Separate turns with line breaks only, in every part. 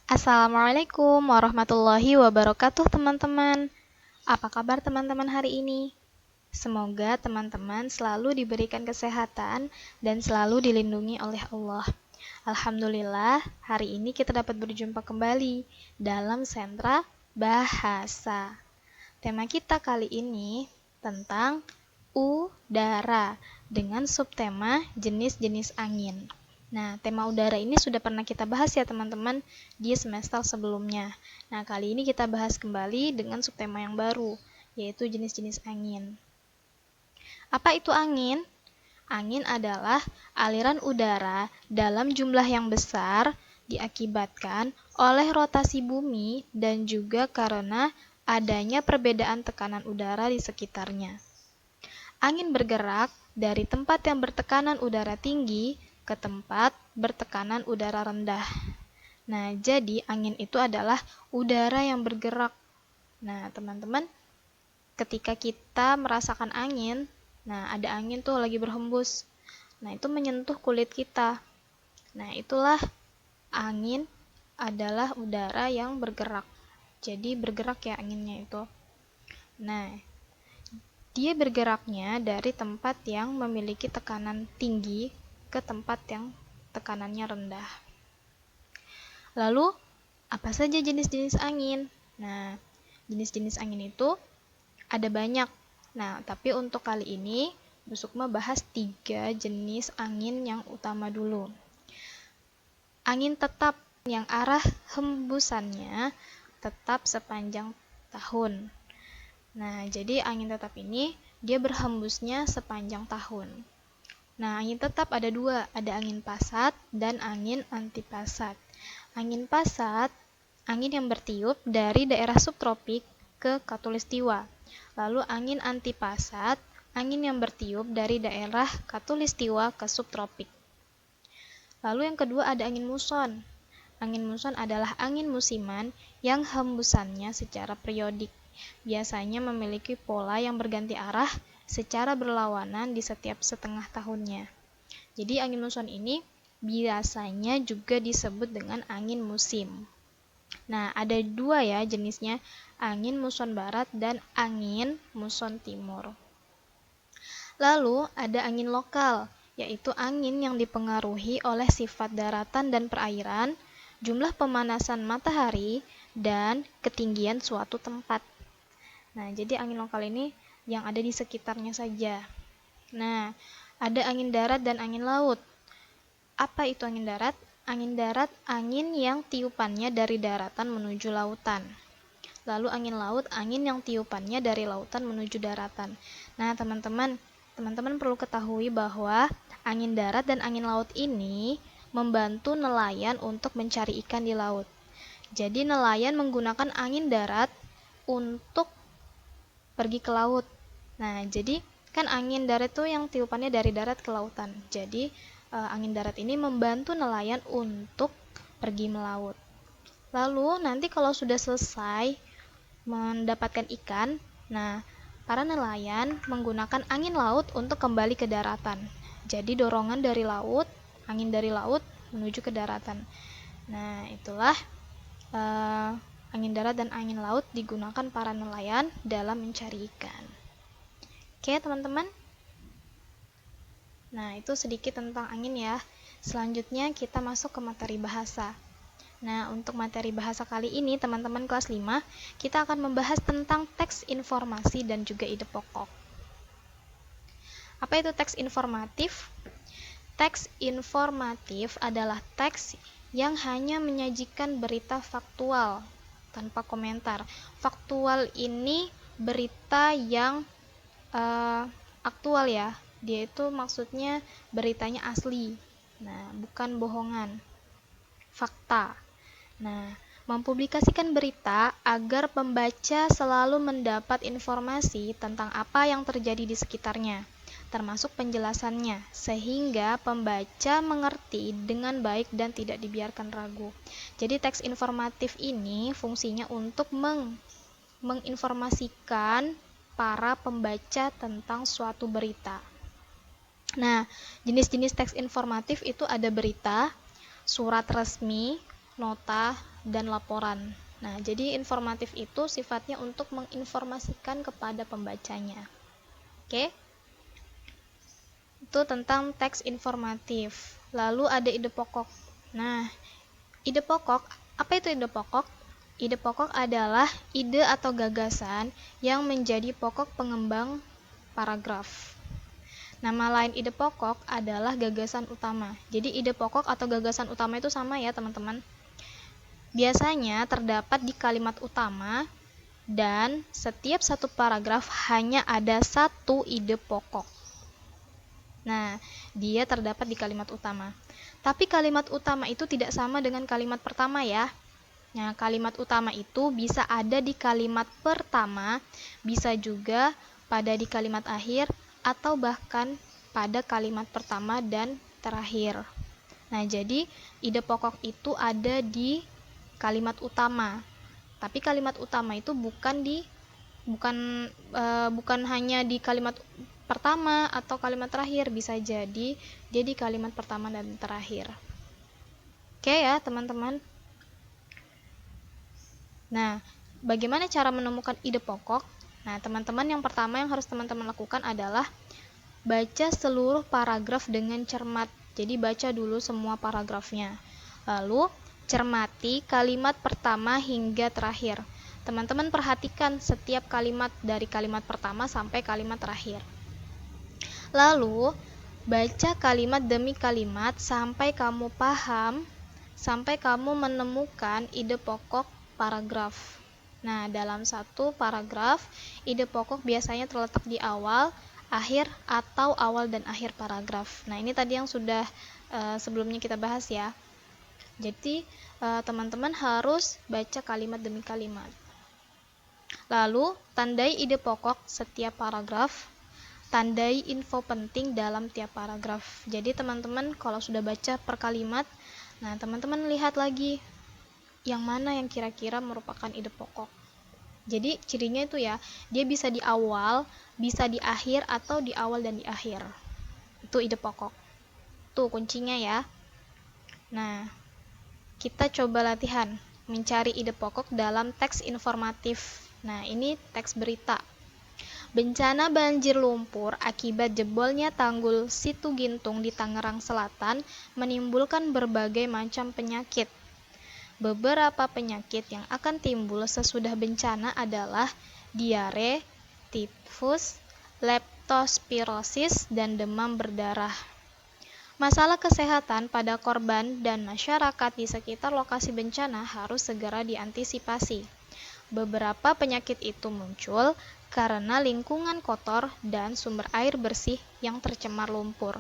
Assalamualaikum warahmatullahi wabarakatuh teman-teman. Apa kabar teman-teman hari ini? Semoga teman-teman selalu diberikan kesehatan dan selalu dilindungi oleh Allah. Alhamdulillah, hari ini kita dapat berjumpa kembali dalam Sentra Bahasa. Tema kita kali ini tentang udara dengan subtema jenis-jenis angin. Nah, tema udara ini sudah pernah kita bahas ya teman-teman di semester sebelumnya. Nah, kali ini kita bahas kembali dengan subtema yang baru, yaitu jenis-jenis angin. Apa itu angin? Angin adalah aliran udara dalam jumlah yang besar diakibatkan oleh rotasi bumi dan juga karena adanya perbedaan tekanan udara di sekitarnya. Angin bergerak dari tempat yang bertekanan udara tinggi ke tempat bertekanan udara rendah. Nah, jadi angin itu adalah udara yang bergerak. Nah, teman-teman, ketika kita merasakan angin, nah ada angin tuh lagi berhembus. Nah, itu menyentuh kulit kita. Nah, itulah angin adalah udara yang bergerak. Jadi bergerak ya anginnya itu. Nah, dia bergeraknya dari tempat yang memiliki tekanan tinggi ke tempat yang tekanannya rendah. Lalu, apa saja jenis-jenis angin? Nah, jenis-jenis angin itu ada banyak. Nah, tapi untuk kali ini, Bu Sukma bahas 3 jenis angin yang utama dulu. Angin tetap yang arah hembusannya tetap sepanjang tahun. Nah, jadi angin tetap ini dia berhembusnya sepanjang tahun. Nah, angin tetap ada 2, ada angin pasat dan angin antipasat. Angin pasat, angin yang bertiup dari daerah subtropik ke khatulistiwa. Lalu angin antipasat, angin yang bertiup dari daerah khatulistiwa ke subtropik. Lalu yang kedua ada angin muson. Angin muson adalah angin musiman yang hembusannya secara periodik. Biasanya memiliki pola yang berganti arah secara berlawanan di setiap setengah tahunnya. Jadi angin muson ini biasanya juga disebut dengan angin musim. Nah, ada 2 ya jenisnya, angin muson barat dan angin muson timur. Lalu ada angin lokal, yaitu angin yang dipengaruhi oleh sifat daratan dan perairan, jumlah pemanasan matahari, dan ketinggian suatu tempat. Nah, jadi angin lokal ini yang ada di sekitarnya saja. Nah, ada angin darat dan angin laut. Apa itu angin darat? Angin darat, angin yang tiupannya dari daratan menuju lautan. Lalu angin laut, angin yang tiupannya dari lautan menuju daratan. Nah, teman-teman perlu ketahui bahwa angin darat dan angin laut ini membantu nelayan untuk mencari ikan di laut. Jadi nelayan menggunakan angin darat untuk pergi ke laut. Nah, jadi kan angin darat itu yang tiupannya dari darat ke lautan. Jadi angin darat ini membantu nelayan untuk pergi melaut. Lalu nanti kalau sudah selesai mendapatkan ikan, nah para nelayan menggunakan angin laut untuk kembali ke daratan. Jadi dorongan dari laut, angin dari laut menuju ke daratan. Nah, itulah angin darat dan angin laut digunakan para nelayan dalam mencari ikan. Oke, teman-teman. Nah, itu sedikit tentang angin ya. Selanjutnya kita masuk ke materi bahasa. Nah, untuk materi bahasa kali ini, teman-teman kelas 5, kita akan membahas tentang teks informasi dan juga ide pokok. Apa itu teks informatif? Teks informatif adalah teks yang hanya menyajikan berita faktual tanpa komentar. Faktual ini berita yang aktual ya. Dia itu maksudnya beritanya asli. Nah, bukan bohongan. Fakta. Nah, mempublikasikan berita agar pembaca selalu mendapat informasi tentang apa yang terjadi di sekitarnya, termasuk penjelasannya, sehingga pembaca mengerti dengan baik dan tidak dibiarkan ragu. Jadi teks informatif ini fungsinya untuk menginformasikan para pembaca tentang suatu berita. Nah, jenis-jenis teks informatif itu ada berita, surat resmi, nota, dan laporan. Nah, jadi informatif itu sifatnya untuk menginformasikan kepada pembacanya. Oke? Itu tentang teks informatif. Lalu ada ide pokok. Nah, ide pokok, apa itu ide pokok? Ide pokok adalah ide atau gagasan yang menjadi pokok pengembang paragraf. Nama lain ide pokok adalah gagasan utama. Jadi ide pokok atau gagasan utama itu sama ya teman-teman. Biasanya terdapat di kalimat utama dan setiap satu paragraf hanya ada satu ide pokok. Nah, dia terdapat di kalimat utama. Tapi kalimat utama itu tidak sama dengan kalimat pertama ya. Nah, kalimat utama itu bisa ada di kalimat pertama, bisa juga pada di kalimat akhir, atau bahkan pada kalimat pertama dan terakhir. Nah, jadi ide pokok itu ada di kalimat utama. Tapi kalimat utama itu bukan hanya di kalimat pertama atau kalimat terakhir, bisa jadi dia di kalimat pertama dan terakhir. Oke ya, teman-teman. Nah, bagaimana cara menemukan ide pokok? Nah, teman-teman, yang pertama yang harus teman-teman lakukan adalah baca seluruh paragraf dengan cermat. Jadi baca dulu semua paragrafnya. Lalu cermati kalimat pertama hingga terakhir. Teman-teman perhatikan setiap kalimat dari kalimat pertama sampai kalimat terakhir. Lalu baca kalimat demi kalimat sampai kamu paham, sampai kamu menemukan ide pokok paragraf. Nah, dalam satu paragraf, ide pokok biasanya terletak di awal, akhir, atau awal dan akhir paragraf. Nah, ini tadi yang sudah sebelumnya kita bahas ya. Jadi, teman-teman harus baca kalimat demi kalimat. Lalu, tandai ide pokok setiap paragraf, tandai info penting dalam tiap paragraf. Jadi, teman-teman kalau sudah baca per kalimat, nah teman-teman lihat lagi yang mana yang kira-kira merupakan ide pokok. Jadi cirinya itu ya, dia bisa di awal, bisa di akhir, atau di awal dan di akhir. Itu ide pokok. Tuh kuncinya ya. Nah, kita coba latihan mencari ide pokok dalam teks informatif. Nah, ini teks berita. Bencana banjir lumpur akibat jebolnya tanggul Situ Gintung di Tangerang Selatan menimbulkan berbagai macam penyakit. Beberapa penyakit yang akan timbul sesudah bencana adalah diare, tifus, leptospirosis, dan demam berdarah. Masalah kesehatan pada korban dan masyarakat di sekitar lokasi bencana harus segera diantisipasi. Beberapa penyakit itu muncul karena lingkungan kotor dan sumber air bersih yang tercemar lumpur.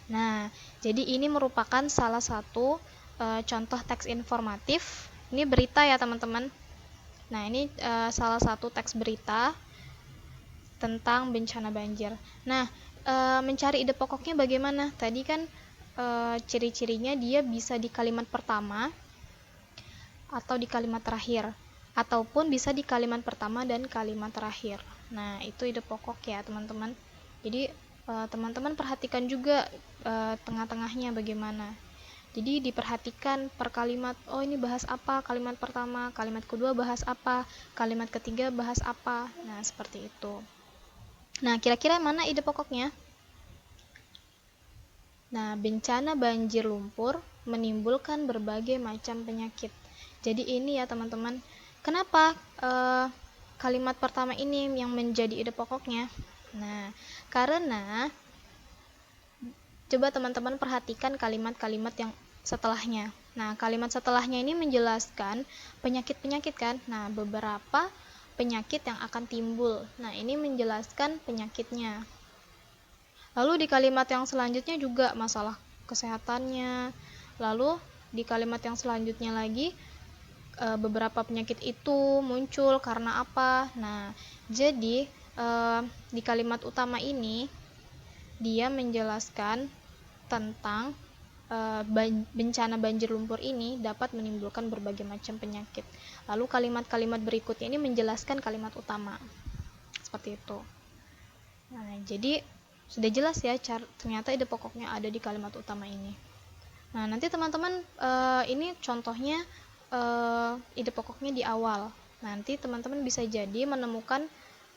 Nah, jadi ini merupakan salah satu contoh teks informatif. Ini berita ya teman-teman. Nah, ini salah satu teks berita tentang bencana banjir. Nah, mencari ide pokoknya bagaimana? Tadi kan ciri-cirinya dia bisa di kalimat pertama atau di kalimat terakhir, ataupun bisa di kalimat pertama dan kalimat terakhir. Nah, itu ide pokok ya teman-teman. Jadi teman-teman perhatikan juga tengah-tengahnya bagaimana. Jadi diperhatikan per kalimat, oh ini bahas apa, kalimat pertama, kalimat kedua bahas apa, kalimat ketiga bahas apa. Nah, seperti itu. Nah, kira-kira mana ide pokoknya? Nah, bencana banjir lumpur menimbulkan berbagai macam penyakit. Jadi ini ya teman-teman, kenapa kalimat pertama ini yang menjadi ide pokoknya? Nah, karena coba teman-teman perhatikan kalimat-kalimat yang setelahnya. Nah, kalimat setelahnya ini menjelaskan penyakit-penyakit kan? Nah, beberapa penyakit yang akan timbul. Nah, ini menjelaskan penyakitnya. Lalu di kalimat yang selanjutnya juga masalah kesehatannya. Lalu di kalimat yang selanjutnya lagi beberapa penyakit itu muncul karena apa. Nah, jadi di kalimat utama ini dia menjelaskan tentang bencana banjir lumpur ini dapat menimbulkan berbagai macam penyakit. Lalu kalimat-kalimat berikutnya ini menjelaskan kalimat utama. Seperti itu. Nah, jadi sudah jelas ya ternyata ide pokoknya ada di kalimat utama ini. Nah, nanti teman-teman ini contohnya ide pokoknya di awal. Nanti teman-teman bisa jadi menemukan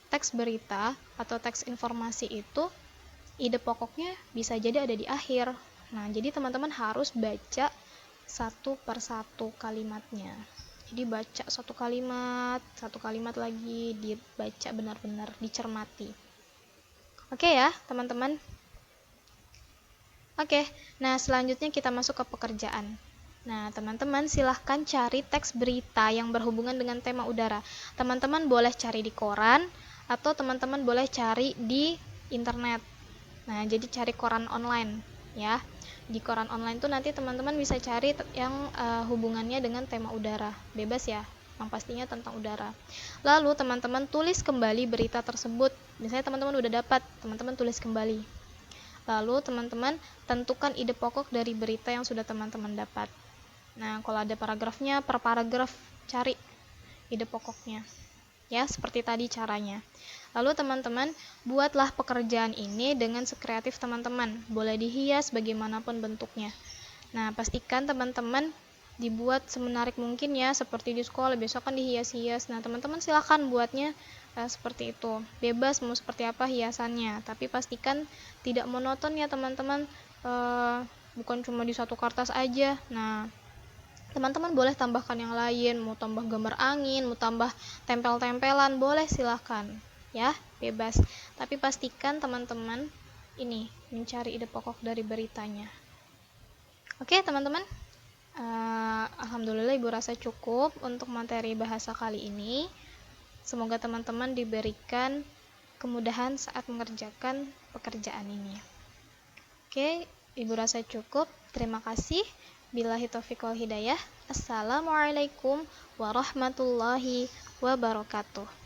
teks berita atau teks informasi itu ide pokoknya bisa jadi ada di akhir. Nah, jadi teman-teman harus baca satu per satu kalimatnya. Jadi baca satu kalimat lagi, dibaca benar-benar, dicermati. Oke ya, teman-teman. Oke, nah selanjutnya kita masuk ke pekerjaan. Nah, teman-teman silahkan cari teks berita yang berhubungan dengan tema udara. Teman-teman boleh cari di koran, atau teman-teman boleh cari di internet. Nah, jadi cari koran online, ya. Di koran online tuh nanti teman-teman bisa cari yang hubungannya dengan tema udara. Bebas ya, yang pastinya tentang udara. Lalu teman-teman tulis kembali berita tersebut. Misalnya teman-teman udah dapat, teman-teman tulis kembali. Lalu teman-teman tentukan ide pokok dari berita yang sudah teman-teman dapat. Nah, kalau ada paragrafnya, per paragraf cari ide pokoknya. Ya, seperti tadi caranya. Lalu teman-teman buatlah pekerjaan ini dengan sekreatif teman-teman. Boleh dihias bagaimanapun bentuknya. Nah, pastikan teman-teman dibuat semenarik mungkin ya, seperti di sekolah besok kan dihias-hias. Nah, teman-teman silahkan buatnya seperti itu. Bebas mau seperti apa hiasannya, tapi pastikan tidak monoton ya teman-teman. Bukan cuma di satu kertas aja. Nah, teman-teman boleh tambahkan yang lain, mau tambah gambar angin, mau tambah tempel-tempelan, boleh silahkan ya, bebas. Tapi pastikan teman-teman ini mencari ide pokok dari beritanya. Oke teman-teman, alhamdulillah Ibu rasa cukup untuk materi bahasa kali ini. Semoga teman-teman diberikan kemudahan saat mengerjakan pekerjaan ini. Oke, Ibu rasa cukup. Terima kasih. Billahi taufiq wal hidayah. Assalamualaikum warahmatullahi wabarakatuh.